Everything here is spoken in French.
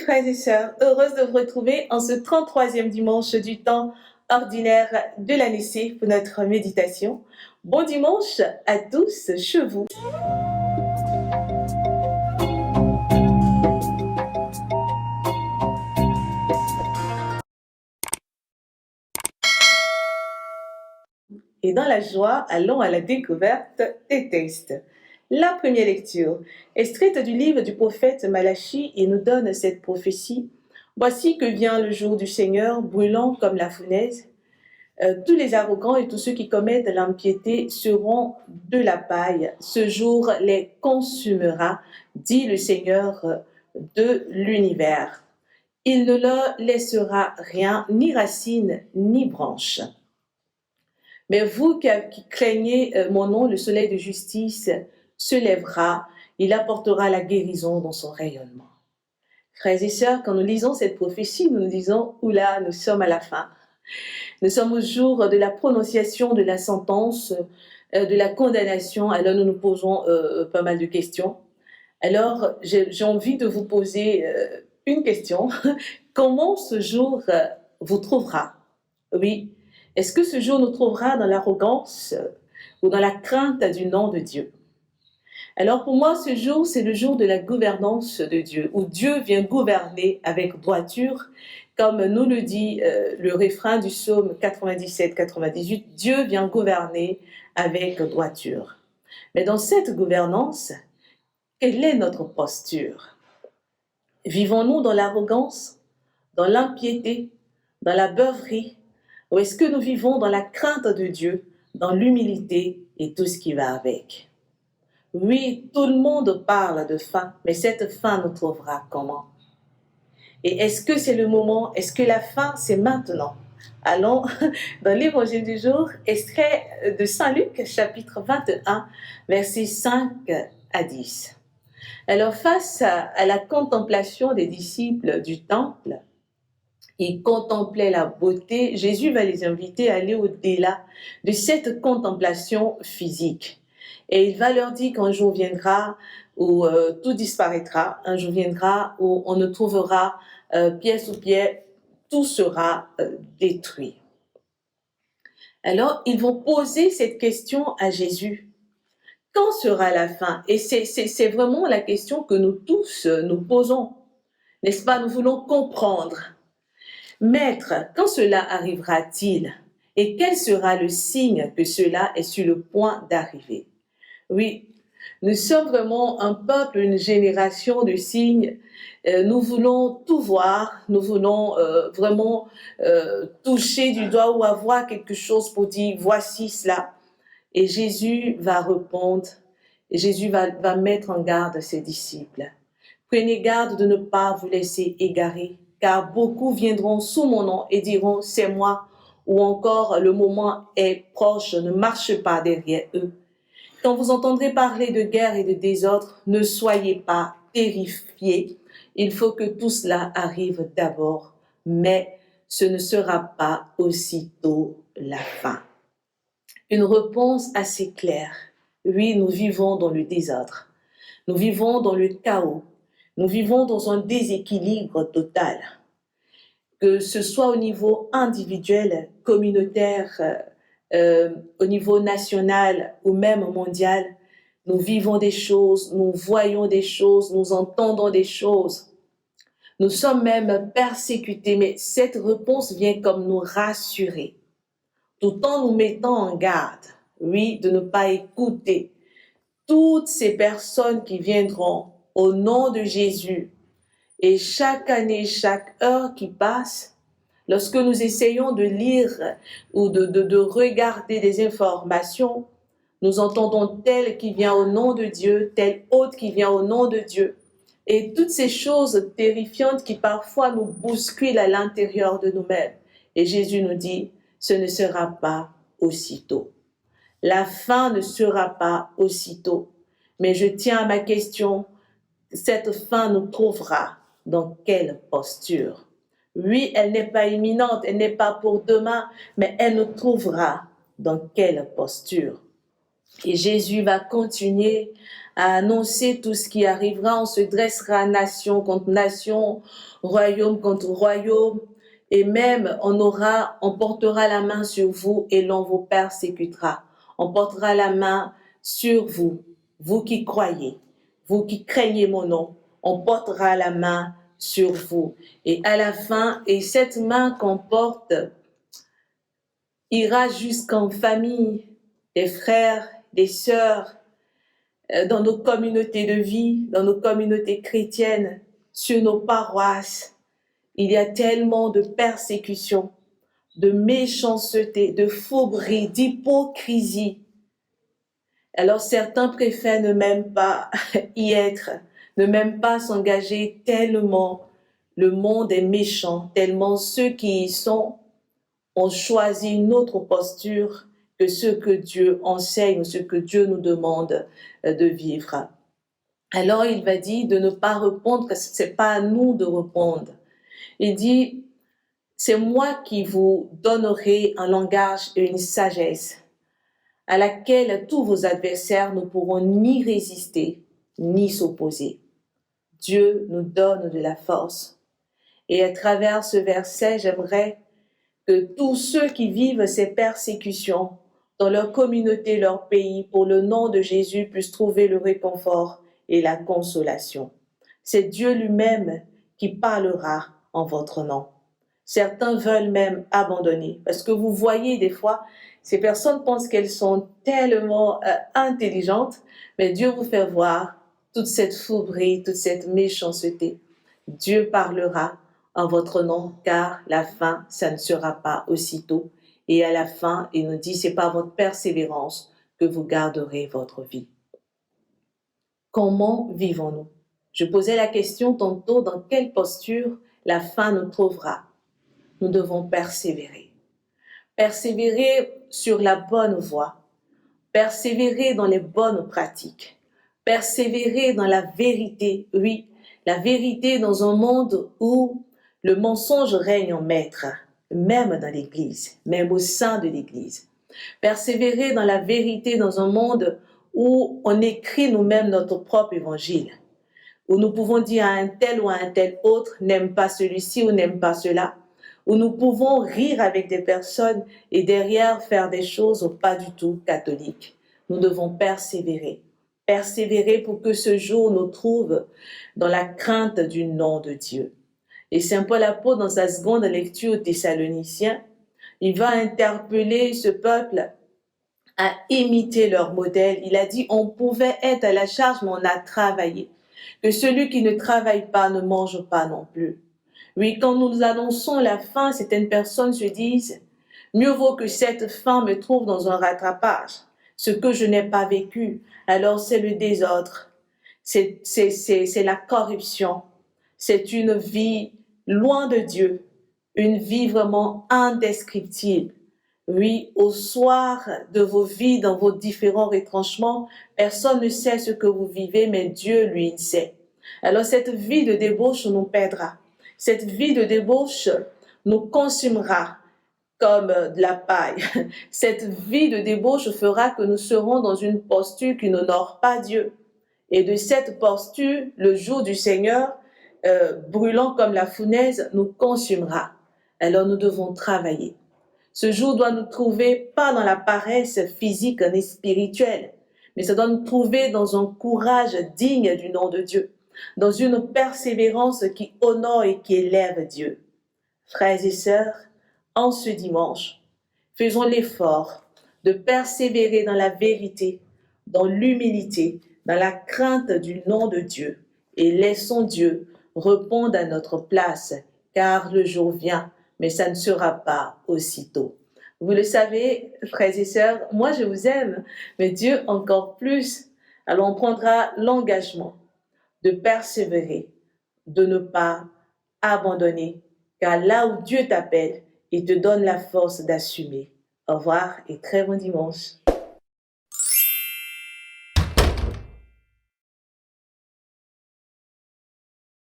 frères et sœurs, heureuse de vous retrouver en ce 33e dimanche du temps ordinaire de l'année C pour notre méditation. Bon dimanche à tous chez vous. Et dans la joie, allons à la découverte des textes. La première lecture, extraite du livre du prophète Malachie, et nous donne cette prophétie. Voici que vient le jour du Seigneur, brûlant comme la fournaise. Tous les arrogants et tous ceux qui commettent l'impiété seront de la paille. Ce jour les consumera, dit le Seigneur de l'univers. Il ne leur laissera rien, ni racine, ni branche. Mais vous qui craignez mon nom, le soleil de justice se lèvera, il apportera la guérison dans son rayonnement. Frères et sœurs, quand nous lisons cette prophétie, nous nous disons, oula, nous sommes à la fin. Nous sommes au jour de la prononciation de la sentence, de la condamnation. Alors nous nous posons pas mal de questions. Alors j'ai envie de vous poser une question. Comment ce jour vous trouvera? Oui. Est-ce que ce jour nous trouvera dans l'arrogance ou dans la crainte du nom de Dieu? Alors pour moi, ce jour, c'est le jour de la gouvernance de Dieu, où Dieu vient gouverner avec droiture, comme nous le dit le refrain du psaume 97-98, Dieu vient gouverner avec droiture. Mais dans cette gouvernance, quelle est notre posture? Vivons-nous dans l'arrogance, dans l'impiété, dans la beuverie, ou est-ce que nous vivons dans la crainte de Dieu, dans l'humilité et tout ce qui va avec? Oui, tout le monde parle de fin, mais cette fin nous trouvera comment? Et est-ce que c'est le moment? Est-ce que la fin, c'est maintenant? Allons dans l'évangile du jour, extrait de Saint Luc, chapitre 21, versets 5 à 10. Alors, face à la contemplation des disciples du temple, ils contemplaient la beauté, Jésus va les inviter à aller au-delà de cette contemplation physique. Et il va leur dire qu'un jour viendra où tout disparaîtra, un jour viendra où on ne trouvera pied sous pied, tout sera détruit. Alors, ils vont poser cette question à Jésus. Quand sera la fin? Et c'est vraiment la question que nous tous nous posons. N'est-ce pas? Nous voulons comprendre. Maître, quand cela arrivera-t-il? Et quel sera le signe que cela est sur le point d'arriver? Oui, nous sommes vraiment un peuple, une génération de signes. Nous voulons tout voir, nous voulons vraiment toucher du doigt ou avoir quelque chose pour dire voici cela. Et Jésus va répondre, et Jésus va mettre en garde ses disciples. Prenez garde de ne pas vous laisser égarer, car beaucoup viendront sous mon nom et diront c'est moi, ou encore le moment est proche, ne marche pas derrière eux. Quand vous entendrez parler de guerre et de désordre, ne soyez pas terrifiés. Il faut que tout cela arrive d'abord, mais ce ne sera pas aussitôt la fin. Une réponse assez claire. Oui, nous vivons dans le désordre. Nous vivons dans le chaos. Nous vivons dans un déséquilibre total. Que ce soit au niveau individuel, communautaire, au niveau national ou même mondial, nous vivons des choses, nous voyons des choses, nous entendons des choses. Nous sommes même persécutés, mais cette réponse vient comme nous rassurer, tout en nous mettant en garde, oui, de ne pas écouter toutes ces personnes qui viendront au nom de Jésus. Et chaque année, chaque heure qui passe, lorsque nous essayons de lire ou de regarder des informations, nous entendons tel qui vient au nom de Dieu, tel autre qui vient au nom de Dieu. Et toutes ces choses terrifiantes qui parfois nous bousculent à l'intérieur de nous-mêmes. Et Jésus nous dit, ce ne sera pas aussitôt. La fin ne sera pas aussitôt. Mais je tiens à ma question, cette fin nous trouvera dans quelle posture? Oui, elle n'est pas imminente, elle n'est pas pour demain, mais elle nous trouvera dans quelle posture? Et Jésus va continuer à annoncer tout ce qui arrivera. On se dressera nation contre nation, royaume contre royaume. Et même on portera la main sur vous et l'on vous persécutera. On portera la main sur vous, vous qui croyez, vous qui craignez mon nom. On portera la main sur vous. Et à la fin, et cette main qu'on porte ira jusqu'en famille, des frères, des sœurs, dans nos communautés de vie, dans nos communautés chrétiennes, sur nos paroisses. Il y a tellement de persécutions, de méchanceté, de fourberie, d'hypocrisie. Alors certains préfèrent ne même pas y être, ne même pas s'engager tellement le monde est méchant, tellement ceux qui y sont ont choisi une autre posture que ce que Dieu enseigne, ce que Dieu nous demande de vivre. Alors il va dire de ne pas répondre, que ce n'est pas à nous de répondre. Il dit, c'est moi qui vous donnerai un langage et une sagesse à laquelle tous vos adversaires ne pourront ni résister, ni s'opposer. Dieu nous donne de la force. Et à travers ce verset, j'aimerais que tous ceux qui vivent ces persécutions dans leur communauté, leur pays, pour le nom de Jésus, puissent trouver le réconfort et la consolation. C'est Dieu lui-même qui parlera en votre nom. Certains veulent même abandonner, parce que vous voyez des fois, ces personnes pensent qu'elles sont tellement intelligentes, mais Dieu vous fait voir toute cette fourberie, toute cette méchanceté. Dieu parlera en votre nom, car la fin, ça ne sera pas aussitôt. Et à la fin, il nous dit, c'est par votre persévérance que vous garderez votre vie. Comment vivons-nous? Je posais la question tantôt, dans quelle posture la fin nous trouvera? Nous devons persévérer. Persévérer sur la bonne voie. Persévérer dans les bonnes pratiques. Persévérer dans la vérité. Oui, la vérité dans un monde où le mensonge règne en maître, même dans l'Église, même au sein de l'Église. Persévérer dans la vérité dans un monde où on écrit nous-mêmes notre propre évangile, où nous pouvons dire à un tel ou à un tel autre, n'aime pas celui-ci ou n'aime pas cela, où nous pouvons rire avec des personnes et derrière faire des choses pas du tout catholiques. Nous devons persévérer. Persévérer pour que ce jour nous trouve dans la crainte du nom de Dieu. Et Saint Paul apôtre, dans sa seconde lecture aux Thessaloniciens, il va interpeller ce peuple à imiter leur modèle. Il a dit, on pouvait être à la charge, mais on a travaillé. Que celui qui ne travaille pas ne mange pas non plus. Oui, quand nous annonçons la fin, certaines personnes se disent, mieux vaut que cette fin me trouve dans un rattrapage. Ce que je n'ai pas vécu, alors c'est le désordre, c'est la corruption, c'est une vie loin de Dieu, une vie vraiment indescriptible. Oui, au soir de vos vies, dans vos différents retranchements, personne ne sait ce que vous vivez, mais Dieu, lui, il sait. Alors cette vie de débauche nous perdra. Cette vie de débauche nous consumera comme de la paille. Cette vie de débauche fera que nous serons dans une posture qui n'honore pas Dieu. Et de cette posture, le jour du Seigneur, brûlant comme la fournaise, nous consumera. Alors nous devons travailler. Ce jour doit nous trouver pas dans la paresse physique ni spirituelle, mais ça doit nous trouver dans un courage digne du nom de Dieu, dans une persévérance qui honore et qui élève Dieu. Frères et sœurs, en ce dimanche, faisons l'effort de persévérer dans la vérité, dans l'humilité, dans la crainte du nom de Dieu, et laissons Dieu répondre à notre place, car le jour vient, mais ça ne sera pas aussitôt. Vous le savez, frères et sœurs, moi je vous aime, mais Dieu encore plus. Alors on prendra l'engagement de persévérer, de ne pas abandonner, car là où Dieu t'appelle, il te donne la force d'assumer. Au revoir et très bon dimanche.